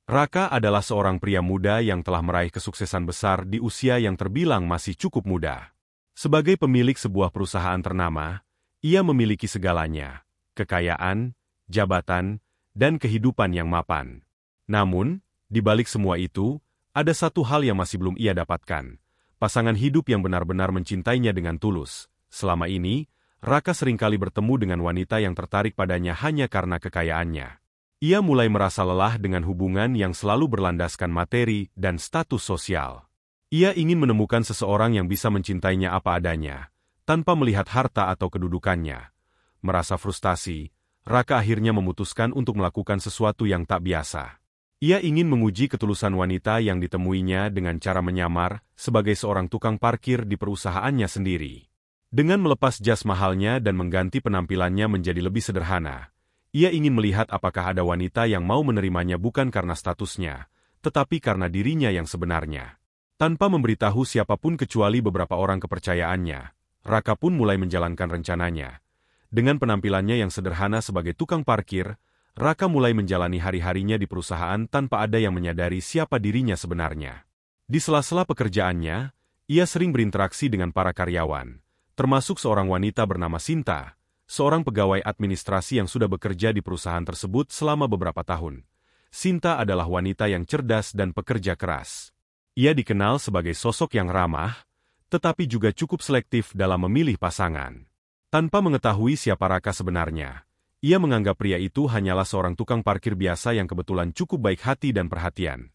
Raka adalah seorang pria muda yang telah meraih kesuksesan besar di usia yang terbilang masih cukup muda. Sebagai pemilik sebuah perusahaan ternama, ia memiliki segalanya, kekayaan, jabatan, dan kehidupan yang mapan. Namun, di balik semua itu, ada satu hal yang masih belum ia dapatkan, pasangan hidup yang benar-benar mencintainya dengan tulus. Selama ini, Raka seringkali bertemu dengan wanita yang tertarik padanya hanya karena kekayaannya. Ia mulai merasa lelah dengan hubungan yang selalu berlandaskan materi dan status sosial. Ia ingin menemukan seseorang yang bisa mencintainya apa adanya, tanpa melihat harta atau kedudukannya. Merasa frustasi, Raka akhirnya memutuskan untuk melakukan sesuatu yang tak biasa. Ia ingin menguji ketulusan wanita yang ditemuinya dengan cara menyamar sebagai seorang tukang parkir di perusahaannya sendiri. Dengan melepas jas mahalnya dan mengganti penampilannya menjadi lebih sederhana, ia ingin melihat apakah ada wanita yang mau menerimanya bukan karena statusnya, tetapi karena dirinya yang sebenarnya. Tanpa memberitahu siapapun kecuali beberapa orang kepercayaannya, Raka pun mulai menjalankan rencananya. Dengan penampilannya yang sederhana sebagai tukang parkir, Raka mulai menjalani hari-harinya di perusahaan tanpa ada yang menyadari siapa dirinya sebenarnya. Di sela-sela pekerjaannya, ia sering berinteraksi dengan para karyawan, termasuk seorang wanita bernama Sinta, seorang pegawai administrasi yang sudah bekerja di perusahaan tersebut selama beberapa tahun. Sinta adalah wanita yang cerdas dan pekerja keras. Ia dikenal sebagai sosok yang ramah, tetapi juga cukup selektif dalam memilih pasangan. Tanpa mengetahui siapa Raka sebenarnya, ia menganggap pria itu hanyalah seorang tukang parkir biasa yang kebetulan cukup baik hati dan perhatian.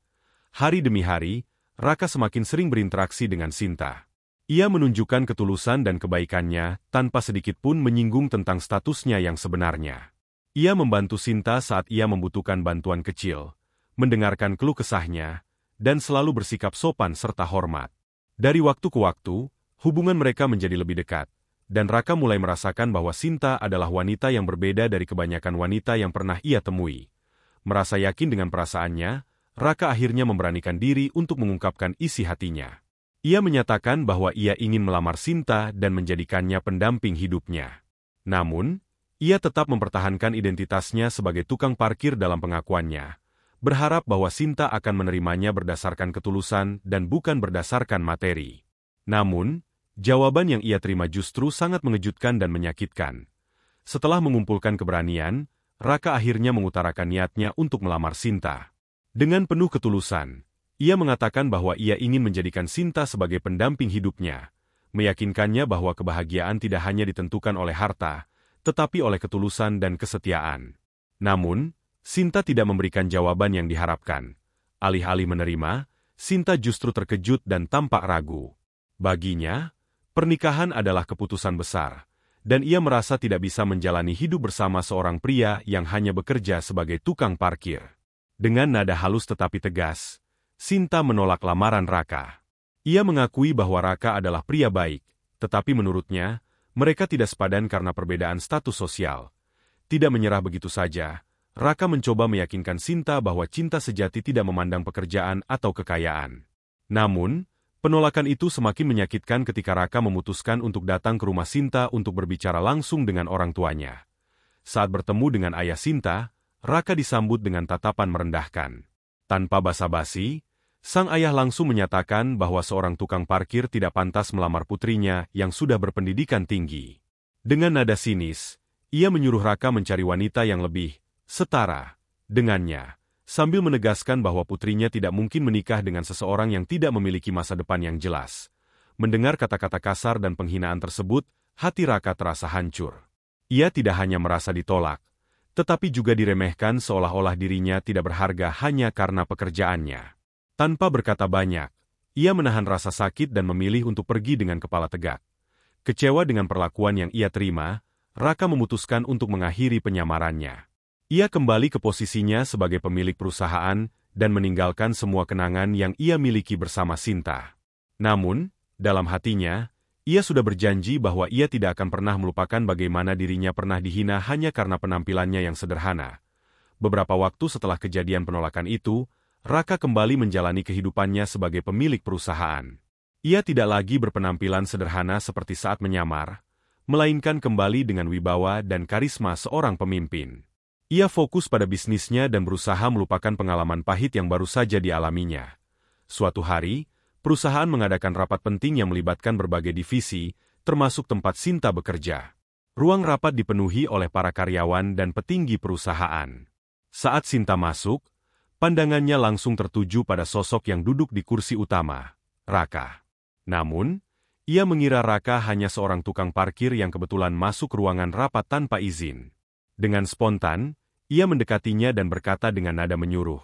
Hari demi hari, Raka semakin sering berinteraksi dengan Sinta. Ia menunjukkan ketulusan dan kebaikannya tanpa sedikit pun menyinggung tentang statusnya yang sebenarnya. Ia membantu Sinta saat ia membutuhkan bantuan kecil, mendengarkan keluh kesahnya, dan selalu bersikap sopan serta hormat. Dari waktu ke waktu, hubungan mereka menjadi lebih dekat, dan Raka mulai merasakan bahwa Sinta adalah wanita yang berbeda dari kebanyakan wanita yang pernah ia temui. Merasa yakin dengan perasaannya, Raka akhirnya memberanikan diri untuk mengungkapkan isi hatinya. Ia menyatakan bahwa ia ingin melamar Sinta dan menjadikannya pendamping hidupnya. Namun, ia tetap mempertahankan identitasnya sebagai tukang parkir dalam pengakuannya, berharap bahwa Sinta akan menerimanya berdasarkan ketulusan dan bukan berdasarkan materi. Namun, jawaban yang ia terima justru sangat mengejutkan dan menyakitkan. Setelah mengumpulkan keberanian, Raka akhirnya mengutarakan niatnya untuk melamar Sinta. Dengan penuh ketulusan, ia mengatakan bahwa ia ingin menjadikan Sinta sebagai pendamping hidupnya, meyakinkannya bahwa kebahagiaan tidak hanya ditentukan oleh harta, tetapi oleh ketulusan dan kesetiaan. Namun, Sinta tidak memberikan jawaban yang diharapkan. Alih-alih menerima, Sinta justru terkejut dan tampak ragu. Baginya, pernikahan adalah keputusan besar, dan ia merasa tidak bisa menjalani hidup bersama seorang pria yang hanya bekerja sebagai tukang parkir. Dengan nada halus tetapi tegas, Sinta menolak lamaran Raka. Ia mengakui bahwa Raka adalah pria baik, tetapi menurutnya, mereka tidak sepadan karena perbedaan status sosial. Tidak menyerah begitu saja, Raka mencoba meyakinkan Sinta bahwa cinta sejati tidak memandang pekerjaan atau kekayaan. Namun, penolakan itu semakin menyakitkan ketika Raka memutuskan untuk datang ke rumah Sinta untuk berbicara langsung dengan orang tuanya. Saat bertemu dengan ayah Sinta, Raka disambut dengan tatapan merendahkan. Tanpa basa-basi, sang ayah langsung menyatakan bahwa seorang tukang parkir tidak pantas melamar putrinya yang sudah berpendidikan tinggi. Dengan nada sinis, ia menyuruh Raka mencari wanita yang lebih setara dengannya, sambil menegaskan bahwa putrinya tidak mungkin menikah dengan seseorang yang tidak memiliki masa depan yang jelas. Mendengar kata-kata kasar dan penghinaan tersebut, hati Raka terasa hancur. Ia tidak hanya merasa ditolak, tetapi juga diremehkan seolah-olah dirinya tidak berharga hanya karena pekerjaannya. Tanpa berkata banyak, ia menahan rasa sakit dan memilih untuk pergi dengan kepala tegak. Kecewa dengan perlakuan yang ia terima, Raka memutuskan untuk mengakhiri penyamarannya. Ia kembali ke posisinya sebagai pemilik perusahaan dan meninggalkan semua kenangan yang ia miliki bersama Sinta. Namun, dalam hatinya, ia sudah berjanji bahwa ia tidak akan pernah melupakan bagaimana dirinya pernah dihina hanya karena penampilannya yang sederhana. Beberapa waktu setelah kejadian penolakan itu, Raka kembali menjalani kehidupannya sebagai pemilik perusahaan. Ia tidak lagi berpenampilan sederhana seperti saat menyamar, melainkan kembali dengan wibawa dan karisma seorang pemimpin. Ia fokus pada bisnisnya dan berusaha melupakan pengalaman pahit yang baru saja dialaminya. Suatu hari, perusahaan mengadakan rapat penting yang melibatkan berbagai divisi, termasuk tempat Sinta bekerja. Ruang rapat dipenuhi oleh para karyawan dan petinggi perusahaan. Saat Sinta masuk, pandangannya langsung tertuju pada sosok yang duduk di kursi utama, Raka. Namun, ia mengira Raka hanya seorang tukang parkir yang kebetulan masuk ruangan rapat tanpa izin. Dengan spontan, ia mendekatinya dan berkata dengan nada menyuruh,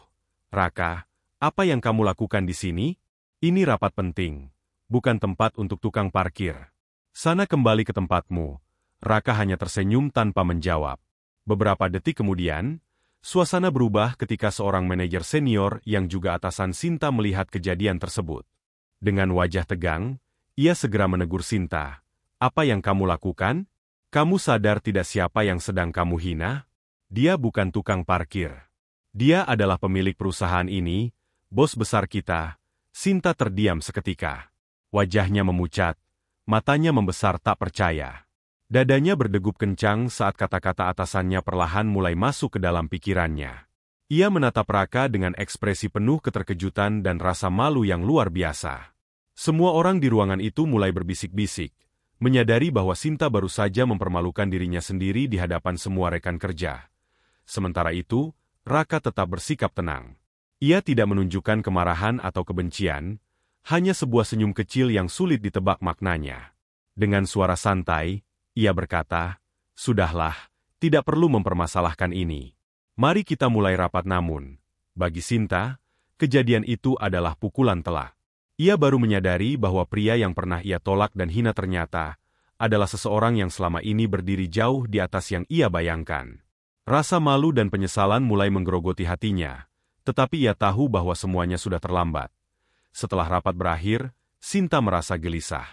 "Raka, apa yang kamu lakukan di sini? Ini rapat penting, bukan tempat untuk tukang parkir. Sana kembali ke tempatmu." Raka hanya tersenyum tanpa menjawab. Beberapa detik kemudian, suasana berubah ketika seorang manajer senior yang juga atasan Sinta melihat kejadian tersebut. Dengan wajah tegang, ia segera menegur Sinta. "Apa yang kamu lakukan? Kamu sadar tidak siapa yang sedang kamu hina? Dia bukan tukang parkir. Dia adalah pemilik perusahaan ini, bos besar kita." Sinta terdiam seketika. Wajahnya memucat, matanya membesar tak percaya. Dadanya berdegup kencang saat kata-kata atasannya perlahan mulai masuk ke dalam pikirannya. Ia menatap Raka dengan ekspresi penuh keterkejutan dan rasa malu yang luar biasa. Semua orang di ruangan itu mulai berbisik-bisik, menyadari bahwa Sinta baru saja mempermalukan dirinya sendiri di hadapan semua rekan kerja. Sementara itu, Raka tetap bersikap tenang. Ia tidak menunjukkan kemarahan atau kebencian, hanya sebuah senyum kecil yang sulit ditebak maknanya. Dengan suara santai, ia berkata, "Sudahlah, tidak perlu mempermasalahkan ini. Mari kita mulai rapat." Namun, bagi Sinta, kejadian itu adalah pukulan telak. Ia baru menyadari bahwa pria yang pernah ia tolak dan hina ternyata adalah seseorang yang selama ini berdiri jauh di atas yang ia bayangkan. Rasa malu dan penyesalan mulai menggerogoti hatinya, tetapi ia tahu bahwa semuanya sudah terlambat. Setelah rapat berakhir, Sinta merasa gelisah.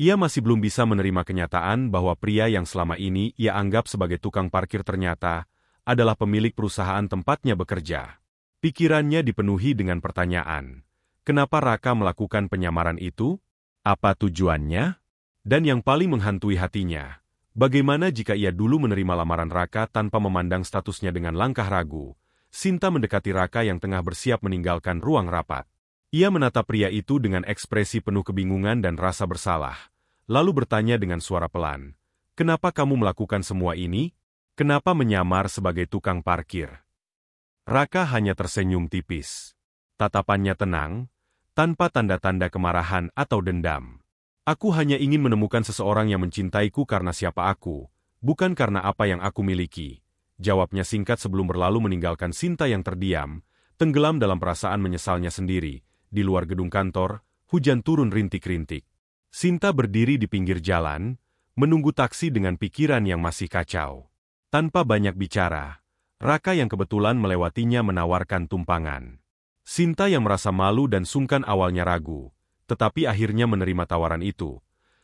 Ia masih belum bisa menerima kenyataan bahwa pria yang selama ini ia anggap sebagai tukang parkir ternyata adalah pemilik perusahaan tempatnya bekerja. Pikirannya dipenuhi dengan pertanyaan. Kenapa Raka melakukan penyamaran itu? Apa tujuannya? Dan yang paling menghantui hatinya, bagaimana jika ia dulu menerima lamaran Raka tanpa memandang statusnya dengan langkah ragu? Sinta mendekati Raka yang tengah bersiap meninggalkan ruang rapat. Ia menatap pria itu dengan ekspresi penuh kebingungan dan rasa bersalah, lalu bertanya dengan suara pelan, "Kenapa kamu melakukan semua ini? Kenapa menyamar sebagai tukang parkir?" Raka hanya tersenyum tipis. Tatapannya tenang, tanpa tanda-tanda kemarahan atau dendam. "Aku hanya ingin menemukan seseorang yang mencintaiku karena siapa aku, bukan karena apa yang aku miliki." Jawabnya singkat sebelum berlalu meninggalkan Sinta yang terdiam, tenggelam dalam perasaan menyesalnya sendiri. Di luar gedung kantor, hujan turun rintik-rintik. Sinta berdiri di pinggir jalan, menunggu taksi dengan pikiran yang masih kacau. Tanpa banyak bicara, Raka yang kebetulan melewatinya menawarkan tumpangan. Sinta yang merasa malu dan sungkan awalnya ragu, tetapi akhirnya menerima tawaran itu.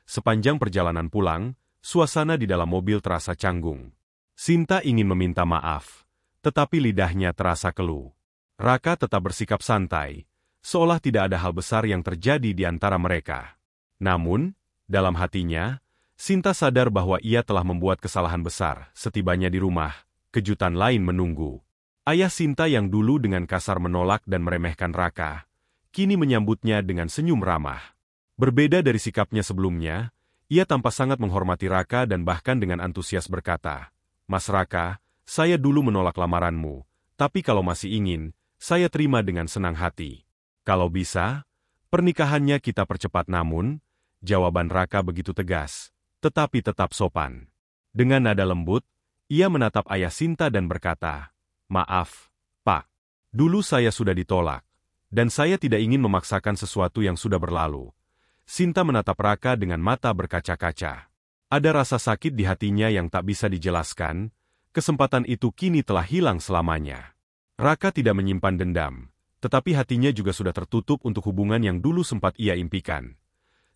Sepanjang perjalanan pulang, suasana di dalam mobil terasa canggung. Sinta ingin meminta maaf, tetapi lidahnya terasa keluh. Raka tetap bersikap santai, seolah tidak ada hal besar yang terjadi di antara mereka. Namun, dalam hatinya, Sinta sadar bahwa ia telah membuat kesalahan besar. Setibanya di rumah, kejutan lain menunggu. Ayah Sinta yang dulu dengan kasar menolak dan meremehkan Raka, kini menyambutnya dengan senyum ramah. Berbeda dari sikapnya sebelumnya, ia tampak sangat menghormati Raka dan bahkan dengan antusias berkata, "Mas Raka, saya dulu menolak lamaranmu, tapi kalau masih ingin, saya terima dengan senang hati. Kalau bisa, pernikahannya kita percepat." Namun, jawaban Raka begitu tegas, tetapi tetap sopan. Dengan nada lembut, ia menatap ayah Sinta dan berkata, "Maaf, Pak. Dulu saya sudah ditolak, dan saya tidak ingin memaksakan sesuatu yang sudah berlalu." Sinta menatap Raka dengan mata berkaca-kaca. Ada rasa sakit di hatinya yang tak bisa dijelaskan, kesempatan itu kini telah hilang selamanya. Raka tidak menyimpan dendam, tetapi hatinya juga sudah tertutup untuk hubungan yang dulu sempat ia impikan.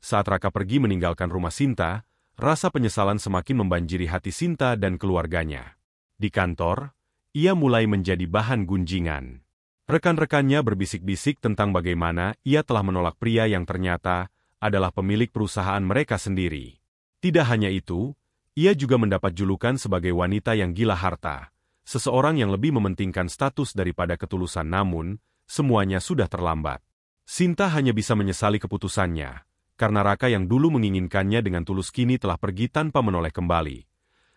Saat Raka pergi meninggalkan rumah Sinta, rasa penyesalan semakin membanjiri hati Sinta dan keluarganya. Di kantor, ia mulai menjadi bahan gunjingan. Rekan-rekannya berbisik-bisik tentang bagaimana ia telah menolak pria yang ternyata adalah pemilik perusahaan mereka sendiri. Tidak hanya itu, ia juga mendapat julukan sebagai wanita yang gila harta, seseorang yang lebih mementingkan status daripada ketulusan, namun, semuanya sudah terlambat. Sinta hanya bisa menyesali keputusannya, karena Raka yang dulu menginginkannya dengan tulus kini telah pergi tanpa menoleh kembali.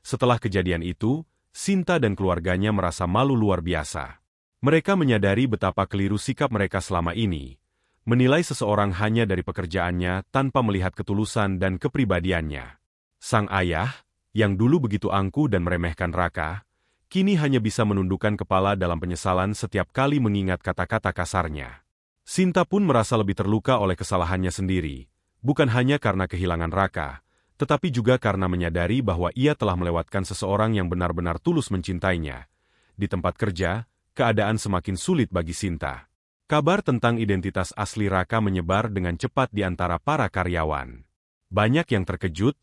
Setelah kejadian itu, Sinta dan keluarganya merasa malu luar biasa. Mereka menyadari betapa keliru sikap mereka selama ini, menilai seseorang hanya dari pekerjaannya tanpa melihat ketulusan dan kepribadiannya. Sang ayah, yang dulu begitu angkuh dan meremehkan Raka, kini hanya bisa menundukkan kepala dalam penyesalan setiap kali mengingat kata-kata kasarnya. Sinta pun merasa lebih terluka oleh kesalahannya sendiri, bukan hanya karena kehilangan Raka, tetapi juga karena menyadari bahwa ia telah melewatkan seseorang yang benar-benar tulus mencintainya. Di tempat kerja, keadaan semakin sulit bagi Sinta. Kabar tentang identitas asli Raka menyebar dengan cepat di antara para karyawan. Banyak yang terkejut,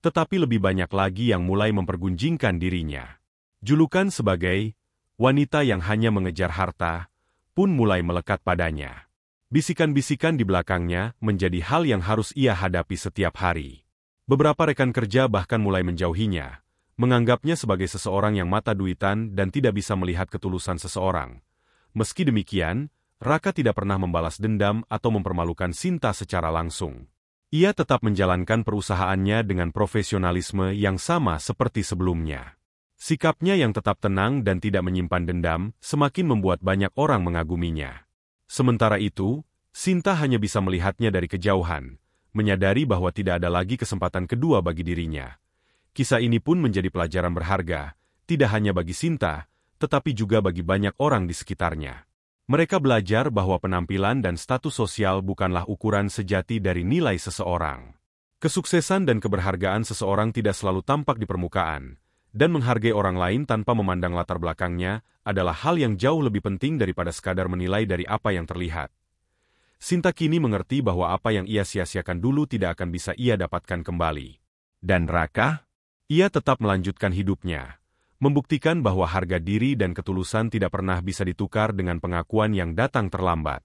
tetapi lebih banyak lagi yang mulai mempergunjingkan dirinya. Julukan sebagai wanita yang hanya mengejar harta pun mulai melekat padanya. Bisikan-bisikan di belakangnya menjadi hal yang harus ia hadapi setiap hari. Beberapa rekan kerja bahkan mulai menjauhinya, menganggapnya sebagai seseorang yang mata duitan dan tidak bisa melihat ketulusan seseorang. Meski demikian, Raka tidak pernah membalas dendam atau mempermalukan Sinta secara langsung. Ia tetap menjalankan perusahaannya dengan profesionalisme yang sama seperti sebelumnya. Sikapnya yang tetap tenang dan tidak menyimpan dendam semakin membuat banyak orang mengaguminya. Sementara itu, Sinta hanya bisa melihatnya dari kejauhan, menyadari bahwa tidak ada lagi kesempatan kedua bagi dirinya. Kisah ini pun menjadi pelajaran berharga, tidak hanya bagi Sinta, tetapi juga bagi banyak orang di sekitarnya. Mereka belajar bahwa penampilan dan status sosial bukanlah ukuran sejati dari nilai seseorang. Kesuksesan dan keberhargaan seseorang tidak selalu tampak di permukaan, dan menghargai orang lain tanpa memandang latar belakangnya adalah hal yang jauh lebih penting daripada sekadar menilai dari apa yang terlihat. Sinta kini mengerti bahwa apa yang ia sia-siakan dulu tidak akan bisa ia dapatkan kembali. Dan Raka? Ia tetap melanjutkan hidupnya, membuktikan bahwa harga diri dan ketulusan tidak pernah bisa ditukar dengan pengakuan yang datang terlambat.